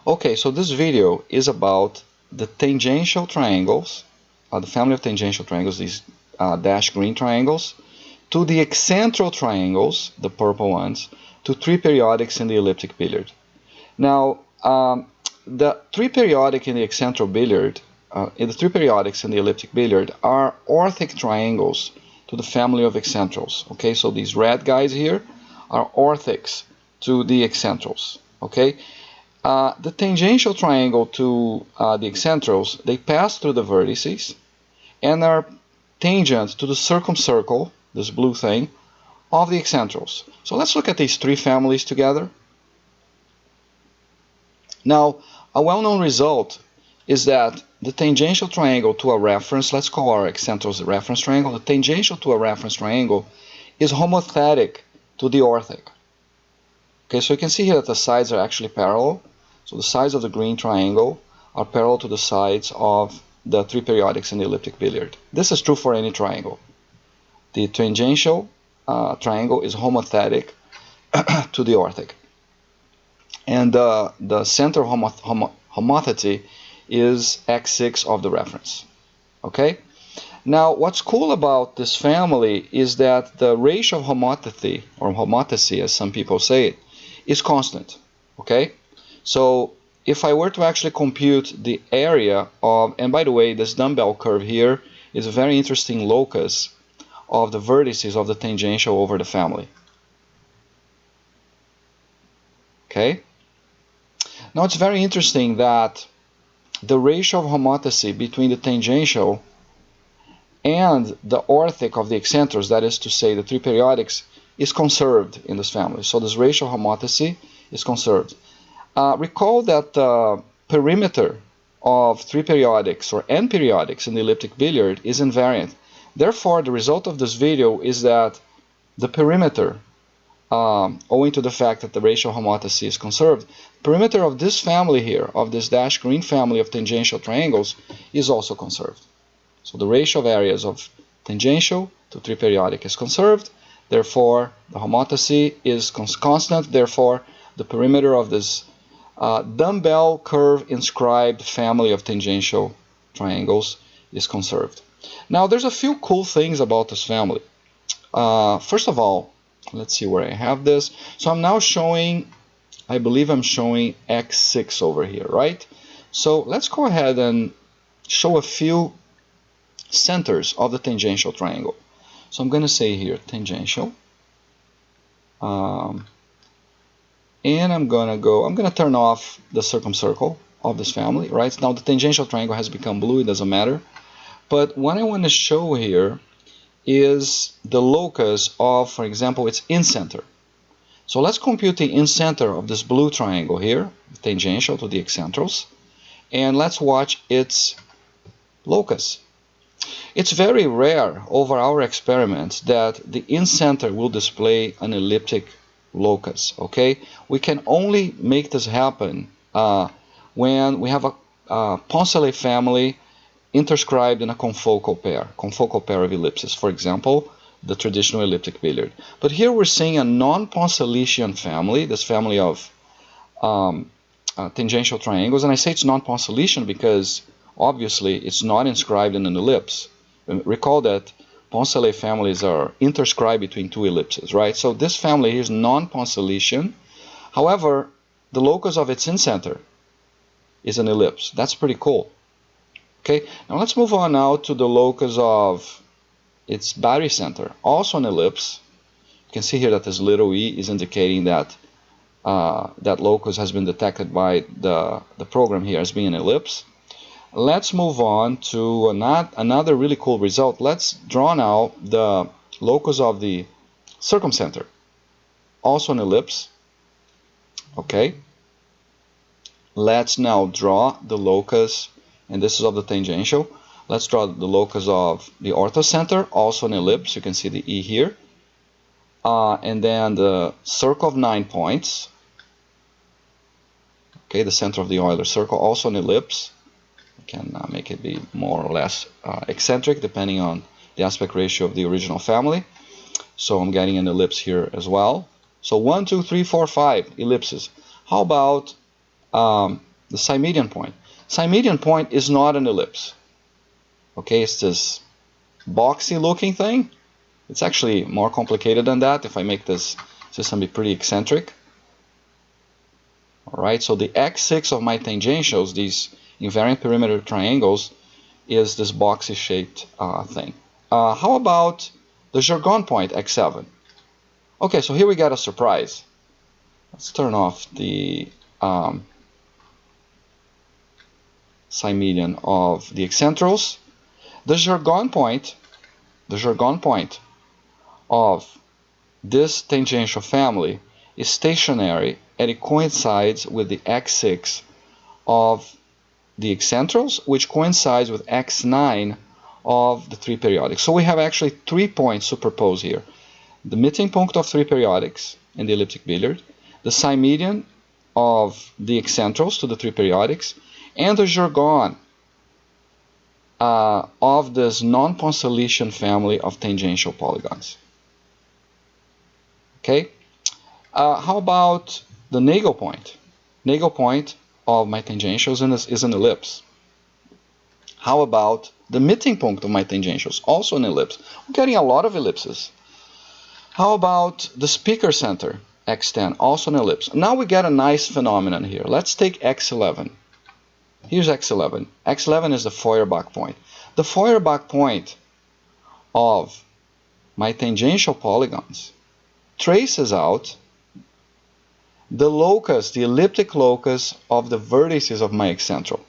Okay, so this video is about the tangential triangles, the family of tangential triangles, these dashed green triangles, to the excentral triangles, the purple ones, to three periodics in the elliptic billiard. Now, the three periodic in the excentral billiard, the three periodics in the elliptic billiard are orthic triangles to the family of excentrals. Okay, so these red guys here are orthics to the excentrals. Okay, the tangential triangle to the excentrals, they pass through the vertices and are tangent to the circumcircle, this blue thing, of the excentrals. So let's look at these three families together. Now, a well-known result is that the tangential triangle to a reference, let's call our excentrals a reference triangle, the tangential to a reference triangle is homothetic to the orthic. Okay, so you can see here that the sides are actually parallel. So the sides of the green triangle are parallel to the sides of the three periodics in the elliptic billiard. This is true for any triangle. The tangential triangle is homothetic to the orthic. And the center homothecy is x6 of the reference. Okay? Now, what's cool about this family is that the ratio of homothecy, or homothecy as some people say it, is constant. Okay? So if I were to actually compute the area of, and by the way, this dumbbell curve here is a very interesting locus of the vertices of the tangential over the family. Okay? Now it's very interesting that the ratio of homothecy between the tangential and the orthic of the excentrals, that is to say the three periodics, is conserved in this family. So this ratio of homothecy is conserved. Recall that the perimeter of three periodics or n periodics in the elliptic billiard is invariant. Therefore, the result of this video is that the perimeter, owing to the fact that the ratio of homothecy is conserved, perimeter of this family here, of this dashed green family of tangential triangles, is also conserved. So the ratio of areas of tangential to three periodic is conserved. Therefore, the homothecy is constant. Therefore, the perimeter of this dumbbell curve inscribed family of tangential triangles is conserved. Now, there's a few cool things about this family. First of all, let's see where I have this. So I'm now showing, I believe I'm showing x6 over here, right? So let's go ahead and show a few centers of the tangential triangle. So I'm going to say here tangential. And I'm going to turn off the circumcircle of this family, right? Now the tangential triangle has become blue, it doesn't matter. But what I want to show here is the locus of, for example, its incenter. So let's compute the incenter of this blue triangle here, tangential to the excentrals, and let's watch its locus. It's very rare over our experiments that the incenter will display an elliptic locus. Okay, we can only make this happen when we have a Poncelet family interscribed in a confocal pair of ellipses, for example, the traditional elliptic billiard. But here we're seeing a non-Ponceletian family, this family of tangential triangles, and I say it's non-Ponceletian because obviously it's not inscribed in an ellipse. Recall that Poncelet families are interscribed between two ellipses, right? So this family here is non-Ponceletian. However, the locus of its incenter is an ellipse. That's pretty cool. Okay, now let's move on now to the locus of its barycenter, also an ellipse. You can see here that this little e is indicating that that locus has been detected by the program here as being an ellipse. Let's move on to another really cool result. Let's draw now the locus of the circumcenter, also an ellipse. Okay, let's now draw the locus, and this is of the tangential. Let's draw the locus of the orthocenter, also an ellipse. You can see the E here. And then the circle of 9 points. Okay, the center of the Euler circle, also an ellipse. I can make it be more or less eccentric depending on the aspect ratio of the original family. So I'm getting an ellipse here as well. So 1, 2, 3, 4, 5 ellipses. How about the symmedian point. Symmedian point is not an ellipse. Okay, it's this boxy looking thing. It's actually more complicated than that if I make this system be pretty eccentric. Alright, so the x6 of my tangentials, these invariant perimeter triangles, is this boxy shaped thing. How about the Gergonne point, x7? Okay, so here we got a surprise. Let's turn off the symmedian of the excentrals. The Gergonne point of this tangential family is stationary and it coincides with the x6 of the excentrals, which coincides with x9 of the three periodics. So we have actually 3 points superposed here. The Mittenpunkt of three periodics in the elliptic billiard, the symmedian of the excentrals to the three periodics, and the Gergonne of this non-Poncelettian family of tangential polygons. Okay, how about the Nagel point? Nagel point of my tangentials is an ellipse. How about the Mittenpunkt of my tangentials? Also an ellipse. We're getting a lot of ellipses. How about the speaker center, x10, also an ellipse. Now we get a nice phenomenon here. Let's take x11. Here's x11. x11 is the Feuerbach point. The Feuerbach point of my tangential polygons traces out the locus, the elliptic locus of the vertices of my excentral.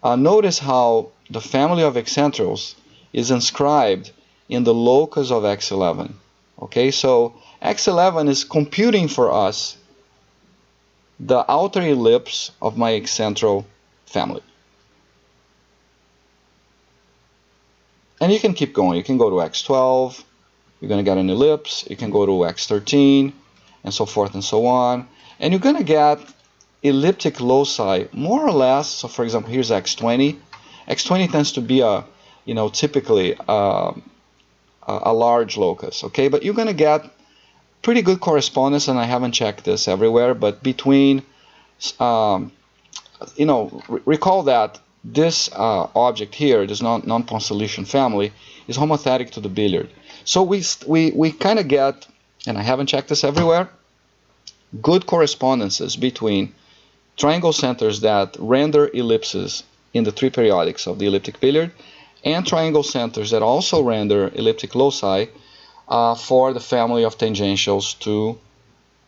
Notice how the family of excentrals is inscribed in the locus of x11. Okay, so x11 is computing for us the outer ellipse of my excentral family. And you can keep going. You can go to x12, you're going to get an ellipse. You can go to x13, and so forth and so on. And you're going to get elliptic loci, more or less. So for example, here's x20. x20 tends to be a, typically a large locus, okay? But you're going to get pretty good correspondence, and I haven't checked this everywhere, but between, recall that this object here, this non-Poncelettian family, is homothetic to the billiard. So we kind of get, and I haven't checked this everywhere, good correspondences between triangle centers that render ellipses in the three periodics of the elliptic billiard and triangle centers that also render elliptic loci for the family of tangentials to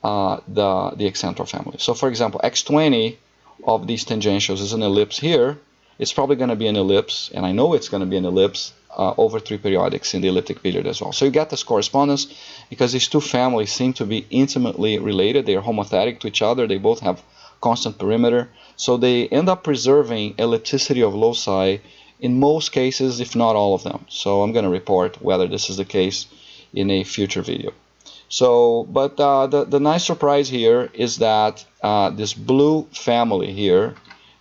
the excentral family. So for example, x20 of these tangentials is an ellipse here. It's probably going to be an ellipse, and I know it's going to be an ellipse over three periodics in the elliptic billiard as well. So you get this correspondence because these two families seem to be intimately related. They are homothetic to each other. They both have constant perimeter. So they end up preserving ellipticity of loci in most cases, if not all of them. So I'm going to report whether this is the case in a future video. So, but the nice surprise here is that this blue family here,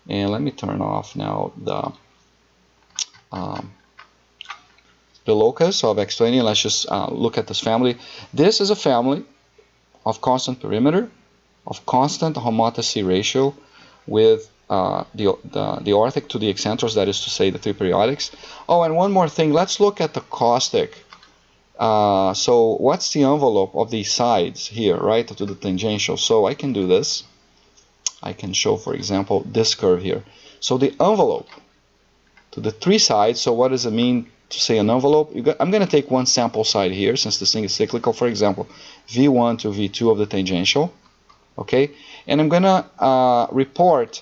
and let me turn off now the locus of x20. Let's just look at this family. This is a family of constant perimeter, of constant homothecy ratio with the orthic to the excentrals, that is to say the three periodics. Oh, and one more thing, let's look at the caustic. So what's the envelope of these sides here, right, to the tangential? So I can do this. I can show, for example, this curve here. So the envelope to the three sides, so what does it mean to say an envelope? I'm going to take one sample side here, since this thing is cyclical, for example, V1 to V2 of the tangential. Okay, and I'm going to report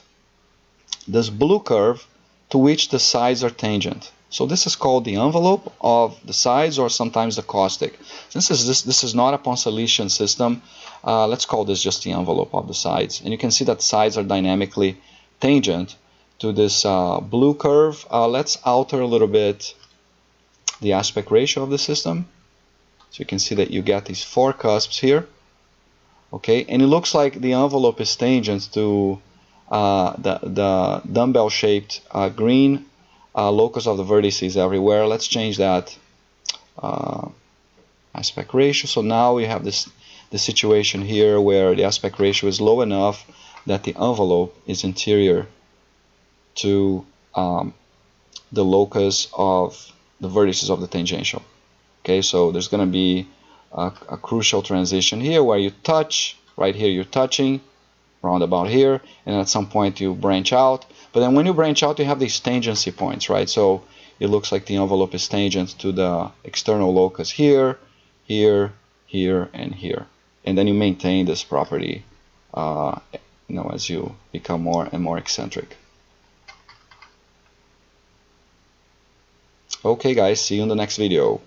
this blue curve to which the sides are tangent. So this is called the envelope of the sides, or sometimes the caustic. Since this is not a Poncelettian system, let's call this just the envelope of the sides. And you can see that sides are dynamically tangent to this blue curve. Let's alter a little bit the aspect ratio of the system. So you can see that you get these four cusps here. Okay, and it looks like the envelope is tangent to the dumbbell-shaped green locus of the vertices everywhere. Let's change that aspect ratio. So now we have this situation here where the aspect ratio is low enough that the envelope is interior to the locus of the vertices of the tangential. Okay, so there's going to be a crucial transition here where you touch, right here you're touching, round about here, and at some point you branch out. But then when you branch out, you have these tangency points, right? So it looks like the envelope is tangent to the external locus here, here, here, and here. And then you maintain this property as you become more and more eccentric. Okay guys, see you in the next video.